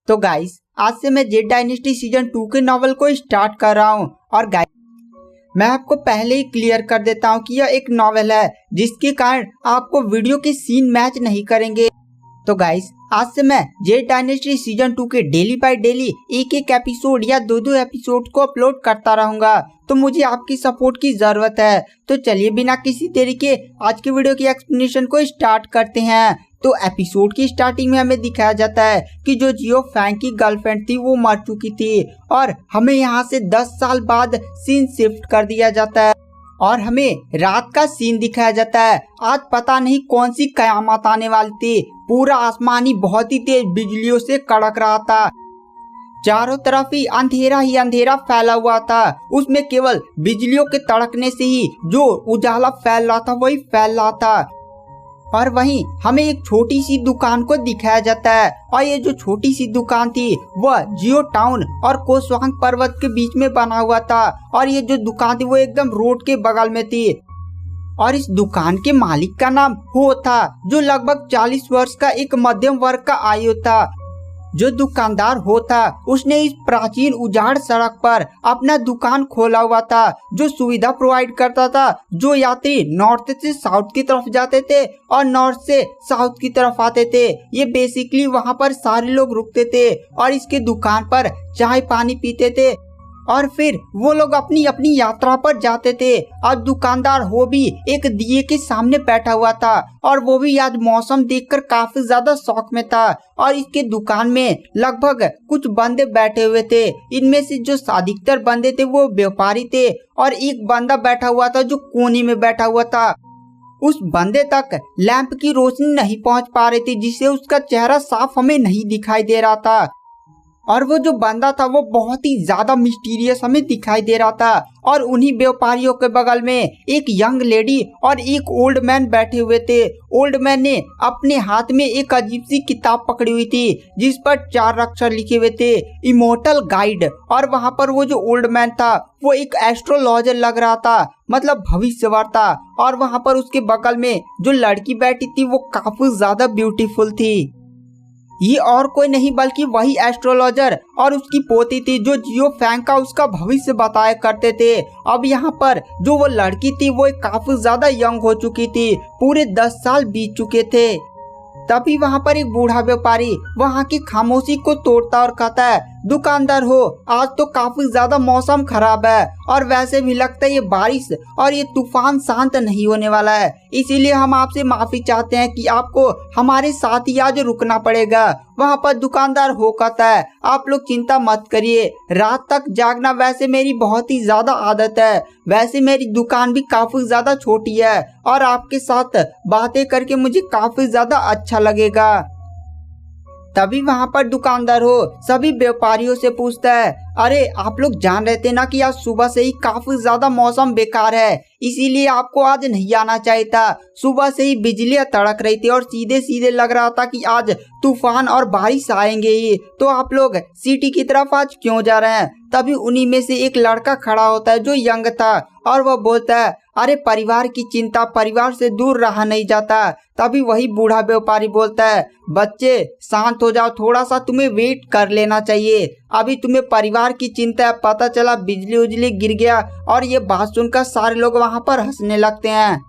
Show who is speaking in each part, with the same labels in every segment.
Speaker 1: तो गाइस आज से मैं जेड डायनेस्टी सीजन 2 के नॉवल को स्टार्ट कर रहा हूँ। और गाइस मैं आपको पहले ही क्लियर कर देता हूँ कि यह एक नॉवल है जिसके कारण आपको वीडियो के सीन मैच नहीं करेंगे। तो गाइस आज से मैं जेड डायनेस्टी सीजन 2 के डेली बाय डेली एक एक एपिसोड या दो एपिसोड को अपलोड करता रहूंगा। तो मुझे आपकी सपोर्ट की जरूरत है। तो चलिए बिना किसी देरी के आज के वीडियो की एक्सप्लेनेशन को स्टार्ट करते हैं। तो एपिसोड की स्टार्टिंग में हमें दिखाया जाता है कि जो जियो फैंग की गर्लफ्रेंड थी वो मर चुकी थी और हमें यहाँ से 10 साल बाद सीन शिफ्ट कर दिया जाता है और हमें रात का सीन दिखाया जाता है। आज पता नहीं कौन सी कयामत आने वाली थी। पूरा आसमान ही बहुत ही तेज बिजलियों से कड़क रहा था। चारों तरफ ही अंधेरा फैला हुआ था। उसमें केवल बिजलियों के तड़कने से ही जो उजाला फैल रहा था वही फैल रहा था। और वहीं हमें एक छोटी सी दुकान को दिखाया जाता है और ये जो छोटी सी दुकान थी वह जियो टाउन और कोसवांग पर्वत के बीच में बना हुआ था। और ये जो दुकान थी वो एकदम रोड के बगल में थी। और इस दुकान के मालिक का नाम हो था, जो लगभग 40 वर्ष का एक मध्यम वर्ग का आयु था। जो दुकानदार होता उसने इस प्राचीन उजाड़ सड़क पर अपना दुकान खोला हुआ था, जो सुविधा प्रोवाइड करता था जो यात्री नॉर्थ से साउथ की तरफ जाते थे और नॉर्थ से साउथ की तरफ आते थे। ये बेसिकली वहाँ पर सारे लोग रुकते थे और इसके दुकान पर चाय पानी पीते थे और फिर वो लोग अपनी अपनी यात्रा पर जाते थे। और दुकानदार हो भी एक दिए के सामने बैठा हुआ था और वो भी आज मौसम देखकर काफी ज्यादा शौक में था। और इसके दुकान में लगभग कुछ बंदे बैठे हुए थे। इनमें से जो अधिकतर बंदे थे वो व्यापारी थे और एक बंदा बैठा हुआ था जो कोने में बैठा हुआ था। उस बंदे तक लैंप की रोशनी नहीं पहुंच पा रही थी, जिससे उसका चेहरा साफ हमें नहीं दिखाई दे रहा था। और वो जो बंदा था वो बहुत ही ज्यादा मिस्टीरियस हमें दिखाई दे रहा था। और उन्हीं व्यापारियों के बगल में एक यंग लेडी और एक ओल्ड मैन बैठे हुए थे। ओल्ड मैन ने अपने हाथ में एक अजीब सी किताब पकड़ी हुई थी जिस पर 4 अक्षर लिखे हुए थे, इमोर्टल गाइड। और वहाँ पर वो जो ओल्ड मैन था वो एक एस्ट्रोलॉजर लग रहा था, मतलब भविष्यवाणी था। और वहाँ पर उसके बगल में जो लड़की बैठी थी वो काफी ज्यादा ब्यूटीफुल थी। ये और कोई नहीं बल्कि वही एस्ट्रोलॉजर और उसकी पोती थी जो जियो फैंग का उसका भविष्य बताया करते थे। अब यहाँ पर जो वो लड़की थी वो काफी ज्यादा यंग हो चुकी थी, पूरे 10 साल बीत चुके थे। तभी वहाँ पर एक बूढ़ा व्यापारी वहाँ की खामोशी को तोड़ता और कहता है, दुकानदार हो, आज तो काफी ज्यादा मौसम खराब है और वैसे भी लगता है ये बारिश और ये तूफान शांत नहीं होने वाला है। इसीलिए हम आपसे माफी चाहते हैं कि आपको हमारे साथ ही आज रुकना पड़ेगा। वहाँ पर दुकानदार हो कहता है, आप लोग चिंता मत करिए, रात तक जागना वैसे मेरी बहुत ही ज्यादा आदत है। वैसे मेरी दुकान भी काफी ज्यादा छोटी है और आपके साथ बातें करके मुझे काफी ज्यादा अच्छा लगेगा। तभी वहाँ पर दुकानदार हो सभी व्यापारियों से पूछता है, अरे आप लोग जान रहे थे ना कि आज सुबह से ही काफी ज्यादा मौसम बेकार है, इसीलिए आपको आज नहीं आना चाहिए था। सुबह से ही बिजलियां तड़क रही थी और सीधे सीधे लग रहा था कि आज तूफान और बारिश आएंगे ही, तो आप लोग सिटी की तरफ आज क्यों जा रहे हैं। तभी उन्हीं में से एक लड़का खड़ा होता है जो यंग था और वह बोलता है, अरे परिवार की चिंता परिवार से दूर रहा नहीं जाता। तभी वही बूढ़ा व्यापारी बोलता है, बच्चे शांत हो जाओ, थोड़ा सा तुम्हें वेट कर लेना चाहिए, अभी तुम्हें परिवार की चिंता है। पता चला बिजली उजली गिर गया। और ये बात सुनकर सारे लोग वहाँ पर हंसने लगते हैं।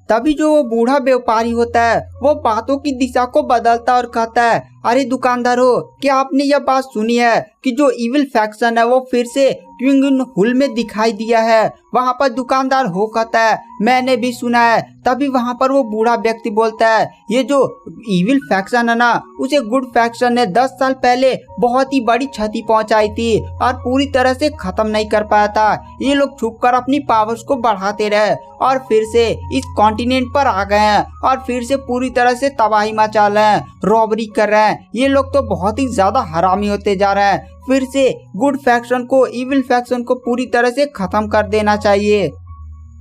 Speaker 1: तभी जो वो बूढ़ा व्यापारी होता है वो बातों की दिशा को बदलता और कहता है, अरे दुकानदार हो, क्या आपने यह बात सुनी है कि जो इविल फैक्शन है वो फिर से ट्विंगन हुल में दिखाई दिया है। वहाँ पर दुकानदार हो कहता है, मैंने भी सुना है। तभी वहाँ पर वो बूढ़ा व्यक्ति बोलता है, ये जो इविल फैक्शन है ना उसे गुड फैक्शन ने 10 साल पहले बहुत ही बड़ी क्षति पहुंचाई थी और पूरी तरह से खत्म नहीं कर पाया था। ये लोग छुपकर अपनी पावर्स को बढ़ाते रहे और फिर से इस कॉन्टिनेंट पर आ गए हैं और फिर से पूरी तरह से तबाही मचा रहे हैं, रॉबरी कर रहे हैं। ये लोग तो बहुत ही ज्यादा हरामी होते जा रहे हैं। फिर से गुड फैक्शन को इविल फैक्शन को पूरी तरह से खत्म कर देना चाहिए।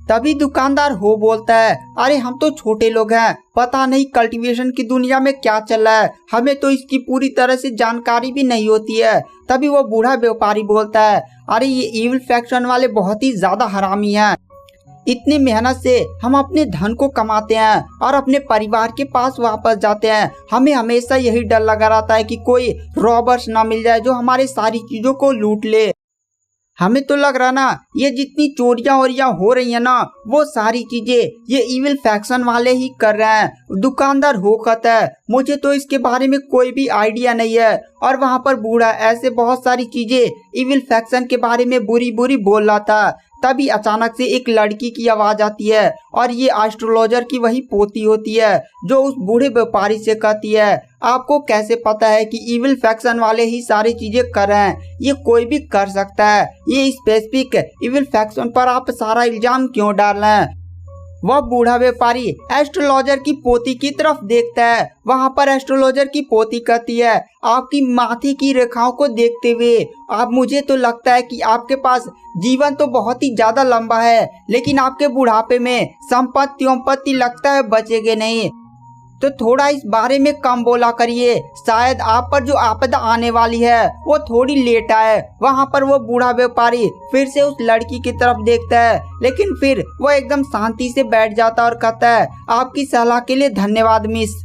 Speaker 1: तभी दुकानदार हो बोलता है, अरे हम तो छोटे लोग हैं, पता नहीं कल्टीवेशन की दुनिया में क्या चल रहा है, हमें तो इसकी पूरी तरह से जानकारी भी नहीं होती है। तभी वो बूढ़ा व्यापारी बोलता है, अरे ये इविल फैक्शन वाले बहुत ही ज्यादा हरामी हैं, इतनी मेहनत से हम अपने धन को कमाते हैं और अपने परिवार के पास वापस जाते हैं, हमें हमेशा यही डर लगा रहता है कि कोई रॉबर्स ना मिल जाए जो हमारे सारी चीजों को लूट ले। हमें तो लग रहा ना ये जितनी चोरियां वोरियां हो रही है ना वो सारी चीजें ये इविल फैक्शन वाले ही कर रहे हैं। दुकानदार होकत है, मुझे तो इसके बारे में कोई भी आइडिया नहीं है। और वहाँ पर बूढ़ा ऐसे बहुत सारी चीजें इविल फैक्शन के बारे में बुरी बुरी बोल रहा था। तभी अचानक से एक लड़की की आवाज आती है और ये एस्ट्रोलॉजर की वही पोती होती है जो उस बूढ़े व्यापारी से कहती है, आपको कैसे पता है कि इविल फैक्शन वाले ही सारी चीजें कर रहे हैं? ये कोई भी कर सकता है, ये स्पेसिफिक इविल फैक्शन पर आप सारा इल्जाम क्यों डाल रहे हैं? वह बूढ़ा व्यापारी एस्ट्रोलॉजर की पोती की तरफ देखता है। वहाँ पर एस्ट्रोलॉजर की पोती कहती है, आपकी माथे की रेखाओं को देखते हुए आप मुझे तो लगता है कि आपके पास जीवन तो बहुत ही ज्यादा लंबा है, लेकिन आपके बुढ़ापे में संपत्ति लगता है बचेंगे नहीं। तो थोड़ा इस बारे में कम बोला करिए, शायद आप पर जो आपदा आने वाली है वो थोड़ी लेट आए। वहाँ पर वो बूढ़ा व्यापारी फिर से उस लड़की की तरफ देखता है, लेकिन फिर वो एकदम शांति से बैठ जाता और कहता है, आपकी सलाह के लिए धन्यवाद मिस।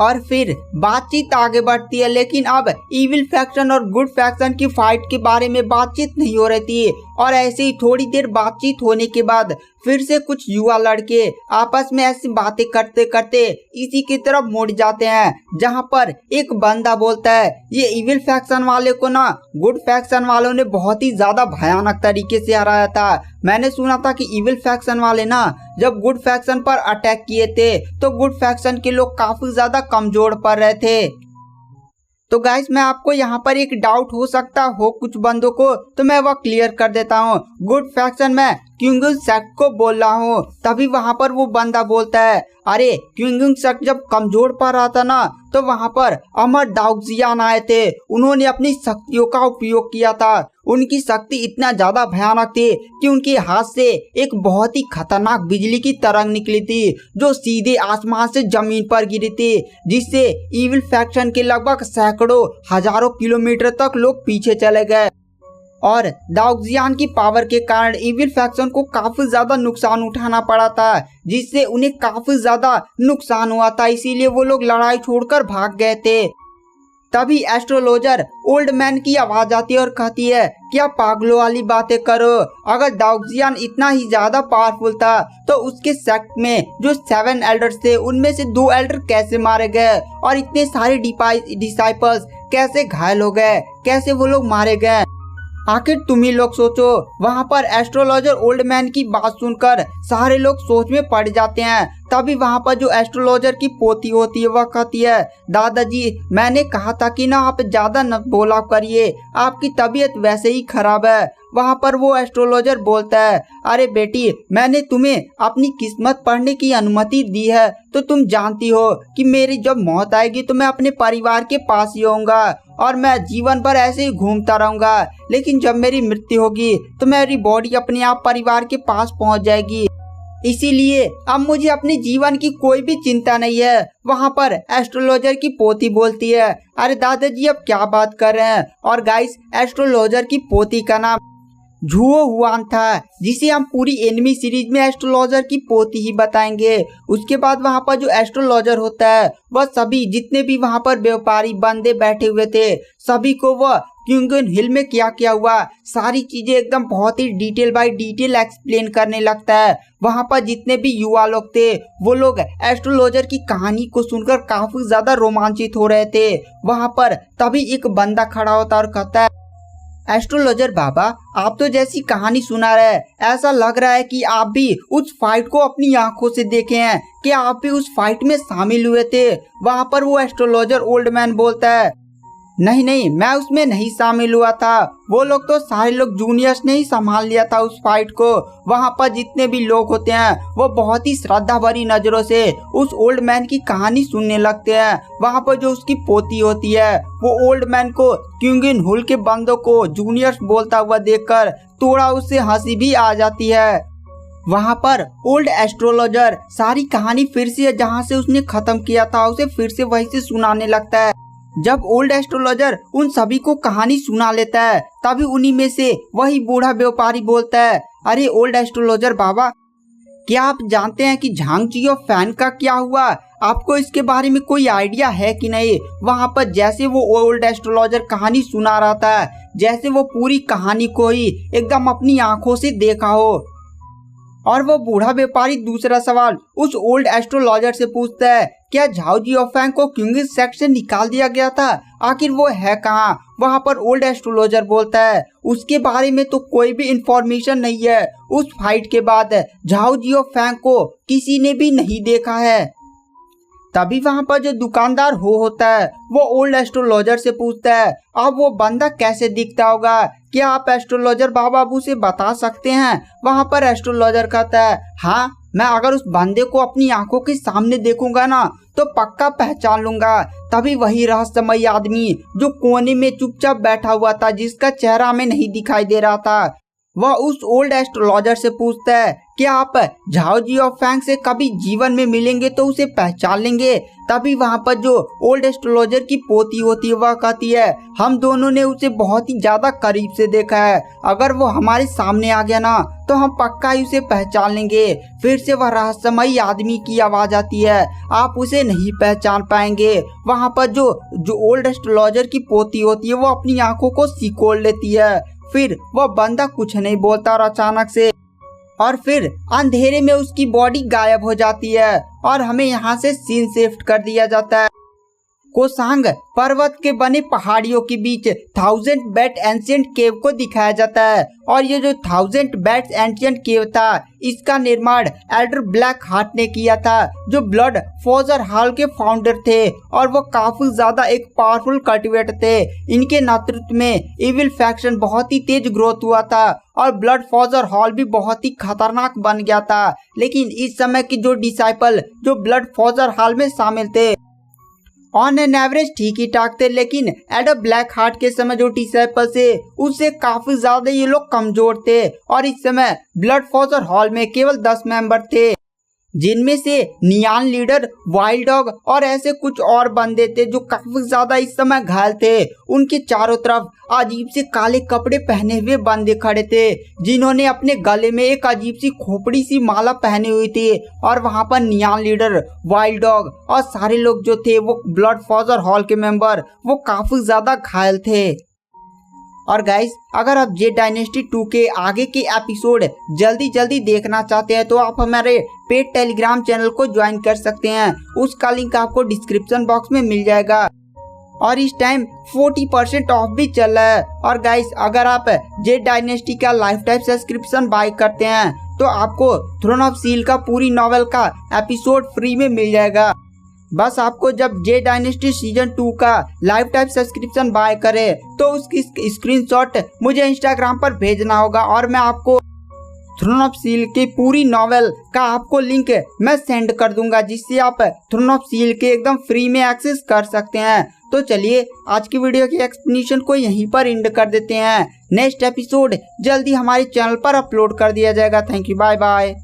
Speaker 1: और फिर बातचीत आगे बढ़ती है, लेकिन अब इविल फैक्शन और गुड फैक्शन की फाइट के बारे में बातचीत नहीं हो रही थी। और ऐसे ही थोड़ी देर बातचीत होने के बाद फिर से कुछ युवा लड़के आपस में ऐसी बातें करते करते इसी की तरफ मुड़ जाते हैं, जहां पर एक बंदा बोलता है, ये इविल फैक्शन वाले को ना गुड फैक्शन वालों ने बहुत ही ज्यादा भयानक तरीके से हराया था। मैंने सुना था कि इविल फैक्शन वाले ना जब गुड फैक्शन पर अटैक किए थे तो गुड फैक्शन के लोग काफी ज्यादा कमजोर पड़ रहे थे। तो गाइस मैं आपको यहाँ पर एक डाउट हो सकता हो कुछ बंदों को, तो मैं वह क्लियर कर देता हूँ। गुड फैक्शन में क्विंगुन सेक्ट को बोल रहा हूँ। तभी वहाँ पर वो बंदा बोलता है, अरे क्विंगुन सेक्ट जब कमजोर पड़ रहा था ना तो वहाँ पर अमर दाउक्सियान आए थे, उन्होंने अपनी शक्तियों का उपयोग किया था। उनकी शक्ति इतना ज्यादा भयानक थी कि उनके हाथ से एक बहुत ही खतरनाक बिजली की तरंग निकली थी जो सीधे आसमान से जमीन पर गिरी थी, जिससे इविल फैक्शन के लगभग सैकड़ों हजारों किलोमीटर तक लोग पीछे चले गए। और दाउक्सियान की पावर के कारण इविल फैक्शन को काफी ज्यादा नुकसान उठाना पड़ा था, जिससे उन्हें काफी ज्यादा नुकसान हुआ था, इसीलिए वो लोग लड़ाई छोड़कर भाग गए थे। तभी एस्ट्रोलॉजर ओल्ड मैन की आवाज आती है और कहती है, क्या पागलों वाली बातें करो, अगर दाउक्सियान इतना ही ज्यादा पावरफुल था तो उसके सेक्ट में जो 7 एल्डर्स थे उनमें से 2 एल्डर कैसे मारे गए और इतने सारे डिसाइपल्स कैसे घायल हो गए, कैसे वो लोग मारे गए? आखिर तुम ही लोग सोचो। वहाँ पर एस्ट्रोलॉजर ओल्ड मैन की बात सुनकर सारे लोग सोच में पड़ जाते हैं। तभी वहाँ पर जो एस्ट्रोलॉजर की पोती होती है वह कहती है, दादाजी मैंने कहा था कि ना आप ज्यादा न बोला करिए, आपकी तबीयत वैसे ही खराब है। वहाँ पर वो एस्ट्रोलॉजर बोलता है, अरे बेटी मैंने तुम्हें अपनी किस्मत पढ़ने की अनुमति दी है, तो तुम जानती हो कि मेरी जब मौत आएगी तो मैं अपने परिवार के पास ही होऊंगा और मैं जीवन भर ऐसे ही घूमता रहूंगा, लेकिन जब मेरी मृत्यु होगी तो मेरी बॉडी अपने आप परिवार के पास पहुंच जाएगी, इसीलिए अब मुझे अपने जीवन की कोई भी चिंता नहीं है। वहाँ पर एस्ट्रोलॉजर की पोती बोलती है, अरे दादाजी अब क्या बात कर रहे हैं? और गाइस एस्ट्रोलॉजर की पोती का नाम झुओ हुआन था, जिसे हम पूरी एनिमी सीरीज में एस्ट्रोलॉजर की पोती ही बताएंगे। उसके बाद वहाँ पर जो एस्ट्रोलॉजर होता है वह सभी जितने भी वहाँ पर व्यापारी बंदे बैठे हुए थे सभी को वह क्विंगन हिल में क्या क्या हुआ सारी चीजें एकदम बहुत ही डिटेल बाय डिटेल एक्सप्लेन करने लगता है। वहाँ पर जितने भी युवा लोग थे वो लोग एस्ट्रोलॉजर की कहानी को सुनकर काफी ज्यादा रोमांचित हो रहे थे। वहाँ पर तभी एक बंदा खड़ा होता और कहता है, एस्ट्रोलॉजर बाबा आप तो जैसी कहानी सुना रहे हैं, ऐसा लग रहा है कि आप भी उस फाइट को अपनी आंखों से देखे हैं, क्या आप भी उस फाइट में शामिल हुए थे? वहाँ पर वो एस्ट्रोलॉजर ओल्ड मैन बोलता है, नहीं मैं उसमें नहीं शामिल हुआ था, वो लोग तो सारे लोग जूनियर्स ने ही संभाल लिया था उस फाइट को। वहाँ पर जितने भी लोग होते हैं वो बहुत ही श्रद्धा भरी नजरों से उस ओल्ड मैन की कहानी सुनने लगते हैं। वहाँ पर जो उसकी पोती होती है वो ओल्ड मैन को क्विंगन हुल के बंदों को जूनियर्स बोलता हुआ देखकर थोड़ा उससे हंसी भी आ जाती है। वहाँ पर ओल्ड एस्ट्रोलॉजर सारी कहानी फिर से जहाँ से उसने खत्म किया था उसे फिर से वहीं से सुनाने लगता है। जब ओल्ड एस्ट्रोलॉजर उन सभी को कहानी सुना लेता है तभी उन्हीं में से वही बूढ़ा व्यापारी बोलता है, अरे ओल्ड एस्ट्रोलॉजर बाबा, क्या आप जानते हैं कि झांग जियो फैन का क्या हुआ? आपको इसके बारे में कोई आइडिया है कि नहीं? वहाँ पर जैसे वो ओल्ड एस्ट्रोलॉजर कहानी सुना रहा था, जैसे वो पूरी कहानी को ही एकदम अपनी आंखों से देखा हो। और वो बूढ़ा व्यापारी दूसरा सवाल उस ओल्ड एस्ट्रोलॉजर से पूछता है, क्या झाओ जियोफैंग को क्यूंग सेक्ट से निकाल दिया गया था? आखिर वो है कहाँ? वहाँ पर ओल्ड एस्ट्रोलॉजर बोलता है, उसके बारे में तो कोई भी इंफॉर्मेशन नहीं है। उस फाइट के बाद झाओ जियोफैंग को किसी ने भी नहीं देखा है। तभी वहाँ पर जो दुकानदार होता है वो ओल्ड एस्ट्रोलॉजर से पूछता है, अब वो बंदा कैसे दिखता होगा? क्या आप एस्ट्रोलॉजर बाबू से बता सकते हैं? वहाँ पर एस्ट्रोलॉजर कहता है, हाँ, मैं अगर उस बंदे को अपनी आंखों के सामने देखूंगा ना तो पक्का पहचान लूंगा। तभी वही रहस्यमयी आदमी जो कोने में चुपचाप बैठा हुआ था, जिसका चेहरा हमें नहीं दिखाई दे रहा था, वह उस ओल्ड एस्ट्रोलॉजर से पूछता है, क्या आप झाओ जियोफैंग से कभी जीवन में मिलेंगे तो उसे पहचान लेंगे? तभी वहाँ पर जो ओल्ड एस्ट्रोलॉजर की पोती होती है वह कहती है, हम दोनों ने उसे बहुत ही ज्यादा करीब से देखा है, अगर वो हमारे सामने आ गया ना तो हम पक्का ही उसे पहचान लेंगे। फिर से वह रहस्यमयी आदमी की आवाज आती है, आप उसे नहीं पहचान पाएंगे। वहाँ पर जो ओल्ड एस्ट्रोलॉजर की पोती होती है वो अपनी आंखों को सिकोड़ लेती है। फिर वह बंदा कुछ नहीं बोलता और अचानक से और फिर अंधेरे में उसकी बॉडी गायब हो जाती है और हमें यहाँ से सीन शिफ्ट कर दिया जाता है। कोसांग पर्वत के बने पहाड़ियों के बीच 1000 बेड एंशिएंट केव को दिखाया जाता है और ये जो 1000 बेड एंशिएंट केव था इसका निर्माण एल्डर ब्लैक हार्ट ने किया था, जो ब्लड फोजर हॉल के फाउंडर थे और वो काफी ज्यादा एक पावरफुल कल्टिवेटर थे। इनके नेतृत्व में इविल फैक्शन बहुत ही तेज ग्रोथ हुआ था और ब्लड फोजर हॉल भी बहुत ही खतरनाक बन गया था। लेकिन इस समय के जो डिसाइपल जो ब्लड फोजर हॉल में शामिल थे ऑन एन एवरेज ठीक ही ठाक थे, लेकिन एडर ब्लैक हार्ट के समय जो डिसाइपल थे उससे काफी ज्यादा ये लोग कमजोर थे और इस समय ब्लड फोजर हॉल में केवल 10 मेंबर थे, जिनमें से नियान लीडर, वाइल्ड डॉग और ऐसे कुछ और बंदे थे जो काफी ज्यादा इस समय घायल थे। उनके चारों तरफ अजीब से काले कपड़े पहने हुए बंदे खड़े थे, जिन्होंने अपने गले में एक अजीब सी खोपड़ी सी माला पहनी हुई थी। और वहां पर नियान लीडर, वाइल्ड डॉग और सारे लोग जो थे वो ब्लड फोजर हॉल के मेंबर वो काफी ज्यादा घायल थे। और गाइस, अगर आप जे डायनेस्टी 2 के आगे के एपिसोड जल्दी देखना चाहते हैं तो आप हमारे पेड टेलीग्राम चैनल को ज्वाइन कर सकते हैं, उसका लिंक आपको डिस्क्रिप्शन बॉक्स में मिल जाएगा। और इस टाइम 40% ऑफ भी चल रहा है। और गाइस, अगर आप जे डायनेस्टी का लाइफ टाइम सब्सक्रिप्शन बाय करते हैं तो आपको थ्रोन ऑफ स्टील का पूरी नॉवेल का एपिसोड फ्री में मिल जाएगा। बस आपको जब जे डायनेस्टी सीजन 2 का लाइफ टाइम सब्सक्रिप्शन बाय करे तो उसकी स्क्रीनशॉट मुझे इंस्टाग्राम पर भेजना होगा और मैं आपको थ्रोन ऑफ स्टील की पूरी नॉवेल का आपको लिंक मैं सेंड कर दूंगा, जिससे आप थ्रोन ऑफ स्टील के एकदम फ्री में एक्सेस कर सकते हैं। तो चलिए आज की वीडियो की एक्सप्लेनेशन को यहीं पर एंड कर देते हैं। नेक्स्ट एपिसोड जल्दी हमारे चैनल पर अपलोड कर दिया जाएगा। Thank you, bye bye.